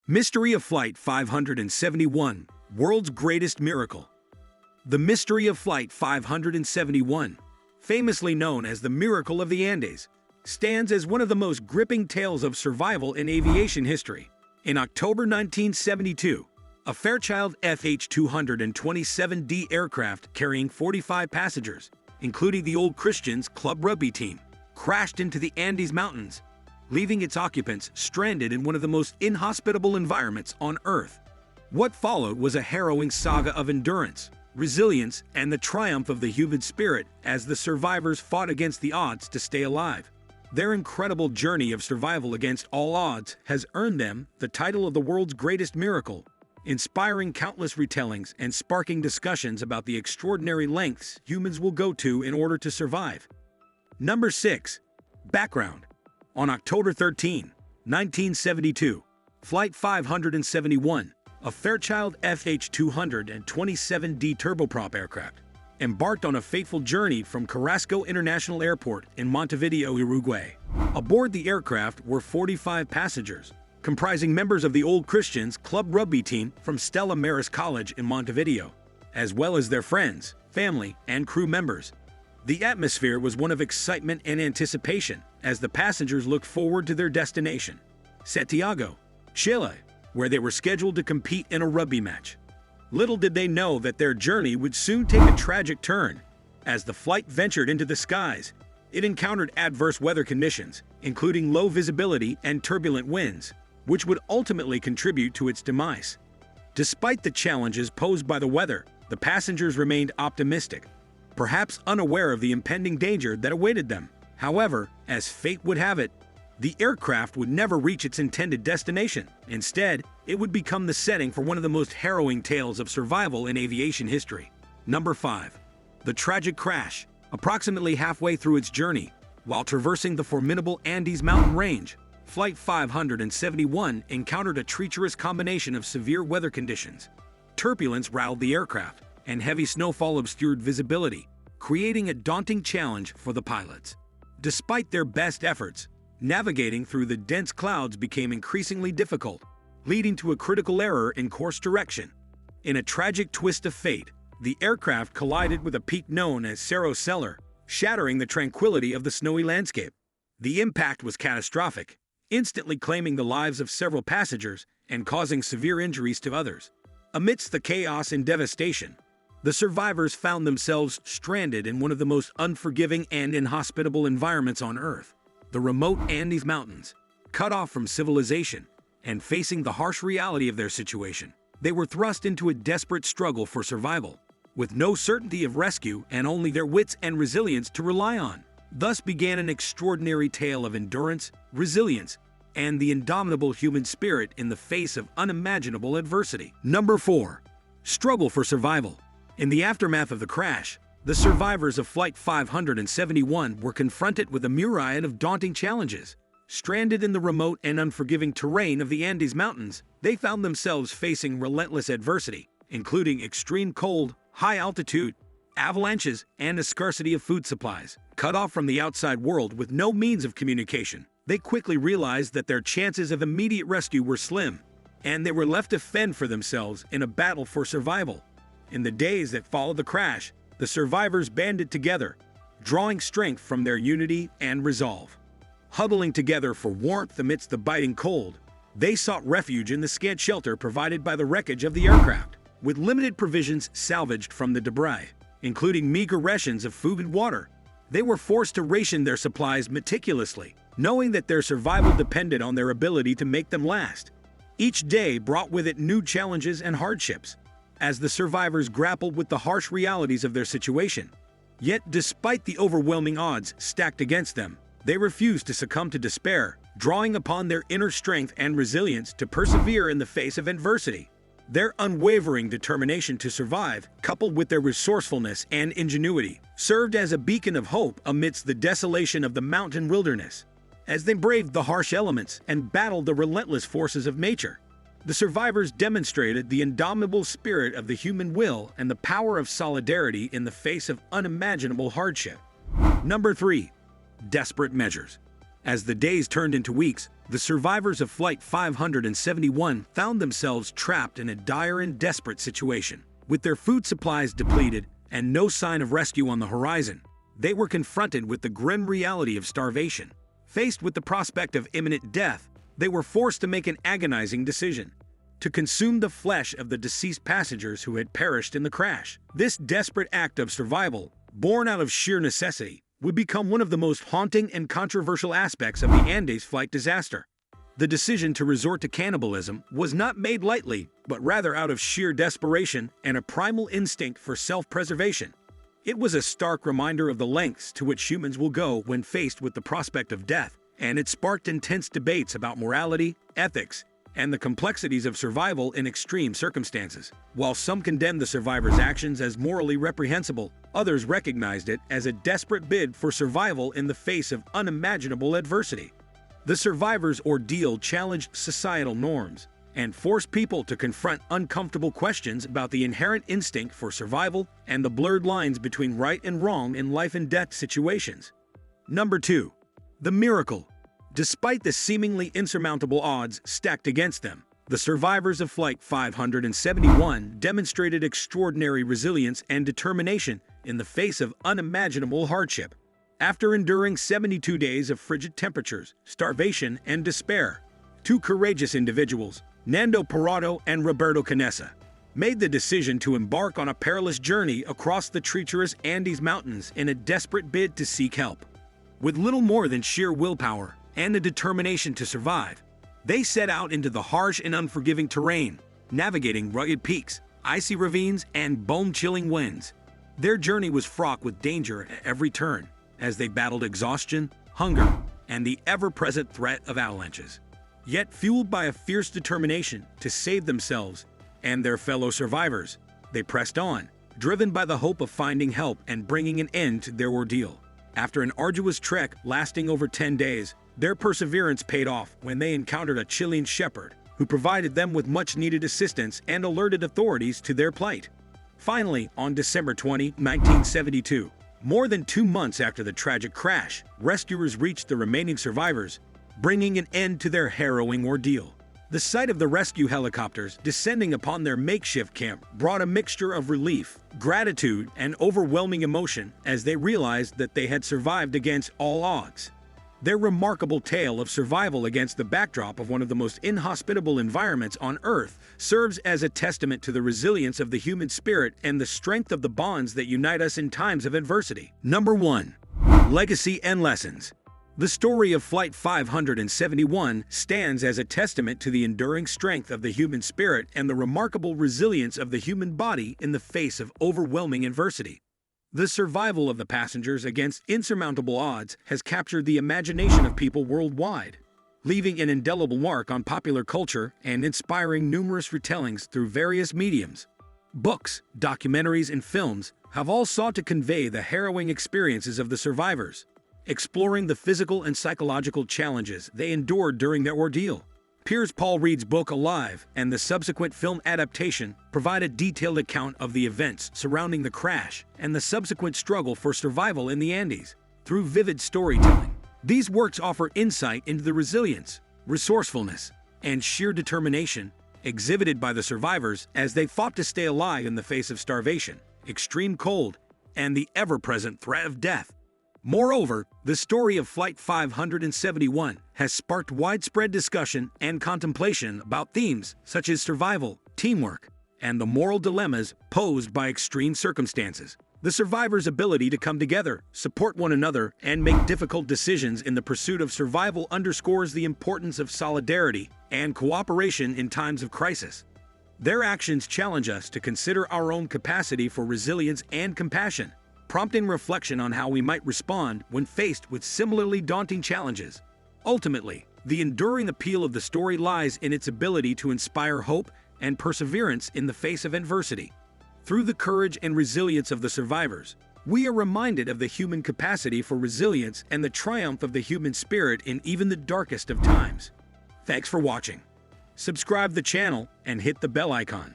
Mystery of Flight 571, World's Greatest Miracle. The mystery of Flight 571, famously known as the Miracle of the Andes, stands as one of the most gripping tales of survival in aviation history. In October 1972, a Fairchild FH-227D aircraft carrying 45 passengers, including the Old Christians club rugby team, crashed into the Andes Mountains, leaving its occupants stranded in one of the most inhospitable environments on Earth. What followed was a harrowing saga of endurance, resilience, and the triumph of the human spirit as the survivors fought against the odds to stay alive. Their incredible journey of survival against all odds has earned them the title of the world's greatest miracle, inspiring countless retellings and sparking discussions about the extraordinary lengths humans will go to in order to survive. Number 6. Background. On October 13, 1972, Flight 571, a Fairchild FH-227D turboprop aircraft, embarked on a fateful journey from Carrasco International Airport in Montevideo, Uruguay. Aboard the aircraft were 45 passengers, comprising members of the Old Christians club rugby team from Stella Maris College in Montevideo, as well as their friends, family, and crew members. The atmosphere was one of excitement and anticipation as the passengers looked forward to their destination, Santiago, Chile, where they were scheduled to compete in a rugby match. Little did they know that their journey would soon take a tragic turn. As the flight ventured into the skies, it encountered adverse weather conditions, including low visibility and turbulent winds, which would ultimately contribute to its demise. Despite the challenges posed by the weather, the passengers remained optimistic, perhaps unaware of the impending danger that awaited them. However, as fate would have it, the aircraft would never reach its intended destination. Instead, it would become the setting for one of the most harrowing tales of survival in aviation history. Number 5. The tragic crash. Approximately halfway through its journey, while traversing the formidable Andes mountain range, Flight 571 encountered a treacherous combination of severe weather conditions. Turbulence rattled the aircraft, and heavy snowfall obscured visibility, creating a daunting challenge for the pilots. Despite their best efforts, navigating through the dense clouds became increasingly difficult, leading to a critical error in course direction. In a tragic twist of fate, the aircraft collided with a peak known as Cerro Cellar, shattering the tranquility of the snowy landscape. The impact was catastrophic, instantly claiming the lives of several passengers and causing severe injuries to others. Amidst the chaos and devastation, the survivors found themselves stranded in one of the most unforgiving and inhospitable environments on Earth, the remote Andes Mountains. Cut off from civilization and facing the harsh reality of their situation, they were thrust into a desperate struggle for survival, with no certainty of rescue and only their wits and resilience to rely on. Thus began an extraordinary tale of endurance, resilience, and the indomitable human spirit in the face of unimaginable adversity. Number 4. Struggle for survival. In the aftermath of the crash, the survivors of Flight 571 were confronted with a myriad of daunting challenges. Stranded in the remote and unforgiving terrain of the Andes Mountains, they found themselves facing relentless adversity, including extreme cold, high altitude, avalanches, and a scarcity of food supplies. Cut off from the outside world with no means of communication, they quickly realized that their chances of immediate rescue were slim, and they were left to fend for themselves in a battle for survival. In the days that followed the crash, the survivors banded together, drawing strength from their unity and resolve. Huddling together for warmth amidst the biting cold, they sought refuge in the scant shelter provided by the wreckage of the aircraft, with limited provisions salvaged from the debris, including meager rations of food and water. They were forced to ration their supplies meticulously, knowing that their survival depended on their ability to make them last. Each day brought with it new challenges and hardships, as the survivors grappled with the harsh realities of their situation. Yet, despite the overwhelming odds stacked against them, they refused to succumb to despair, drawing upon their inner strength and resilience to persevere in the face of adversity. Their unwavering determination to survive, coupled with their resourcefulness and ingenuity, served as a beacon of hope amidst the desolation of the mountain wilderness. As they braved the harsh elements and battled the relentless forces of nature, the survivors demonstrated the indomitable spirit of the human will and the power of solidarity in the face of unimaginable hardship. Number 3. Desperate measures. As the days turned into weeks, the survivors of Flight 571 found themselves trapped in a dire and desperate situation. With their food supplies depleted and no sign of rescue on the horizon, they were confronted with the grim reality of starvation. Faced with the prospect of imminent death, they were forced to make an agonizing decision: to consume the flesh of the deceased passengers who had perished in the crash. This desperate act of survival, born out of sheer necessity, would become one of the most haunting and controversial aspects of the Andes flight disaster. The decision to resort to cannibalism was not made lightly, but rather out of sheer desperation and a primal instinct for self-preservation. It was a stark reminder of the lengths to which humans will go when faced with the prospect of death, and it sparked intense debates about morality, ethics, and the complexities of survival in extreme circumstances. While some condemned the survivors' actions as morally reprehensible, others recognized it as a desperate bid for survival in the face of unimaginable adversity. The survivors' ordeal challenged societal norms and forced people to confront uncomfortable questions about the inherent instinct for survival and the blurred lines between right and wrong in life-and-death situations. Number 2. The miracle. Despite the seemingly insurmountable odds stacked against them, the survivors of Flight 571 demonstrated extraordinary resilience and determination in the face of unimaginable hardship. After enduring 72 days of frigid temperatures, starvation, and despair, two courageous individuals, Nando Parado and Roberto Canessa, made the decision to embark on a perilous journey across the treacherous Andes Mountains in a desperate bid to seek help. With little more than sheer willpower and the determination to survive, they set out into the harsh and unforgiving terrain, navigating rugged peaks, icy ravines, and bone-chilling winds. Their journey was fraught with danger at every turn, as they battled exhaustion, hunger, and the ever-present threat of avalanches. Yet, fueled by a fierce determination to save themselves and their fellow survivors, they pressed on, driven by the hope of finding help and bringing an end to their ordeal. After an arduous trek lasting over 10 days, their perseverance paid off when they encountered a Chilean shepherd who provided them with much-needed assistance and alerted authorities to their plight. Finally, on December 20, 1972, more than 2 months after the tragic crash, rescuers reached the remaining survivors, bringing an end to their harrowing ordeal. The sight of the rescue helicopters descending upon their makeshift camp brought a mixture of relief, gratitude, and overwhelming emotion as they realized that they had survived against all odds. Their remarkable tale of survival against the backdrop of one of the most inhospitable environments on Earth serves as a testament to the resilience of the human spirit and the strength of the bonds that unite us in times of adversity. Number 1. Legacy and Lessons. The story of Flight 571 stands as a testament to the enduring strength of the human spirit and the remarkable resilience of the human body in the face of overwhelming adversity. The survival of the passengers against insurmountable odds has captured the imagination of people worldwide, leaving an indelible mark on popular culture and inspiring numerous retellings through various mediums. Books, documentaries, and films have all sought to convey the harrowing experiences of the survivors, exploring the physical and psychological challenges they endured during their ordeal. Piers Paul Reed's book Alive and the subsequent film adaptation provide a detailed account of the events surrounding the crash and the subsequent struggle for survival in the Andes. Through vivid storytelling, these works offer insight into the resilience, resourcefulness, and sheer determination exhibited by the survivors as they fought to stay alive in the face of starvation, extreme cold, and the ever-present threat of death. Moreover, the story of Flight 571 has sparked widespread discussion and contemplation about themes such as survival, teamwork, and the moral dilemmas posed by extreme circumstances. The survivors' ability to come together, support one another, and make difficult decisions in the pursuit of survival underscores the importance of solidarity and cooperation in times of crisis. Their actions challenge us to consider our own capacity for resilience and compassion, prompting reflection on how we might respond when faced with similarly daunting challenges. Ultimately, the enduring appeal of the story lies in its ability to inspire hope and perseverance in the face of adversity. Through the courage and resilience of the survivors, we are reminded of the human capacity for resilience and the triumph of the human spirit in even the darkest of times. Thanks for watching. Subscribe the channel and hit the bell icon.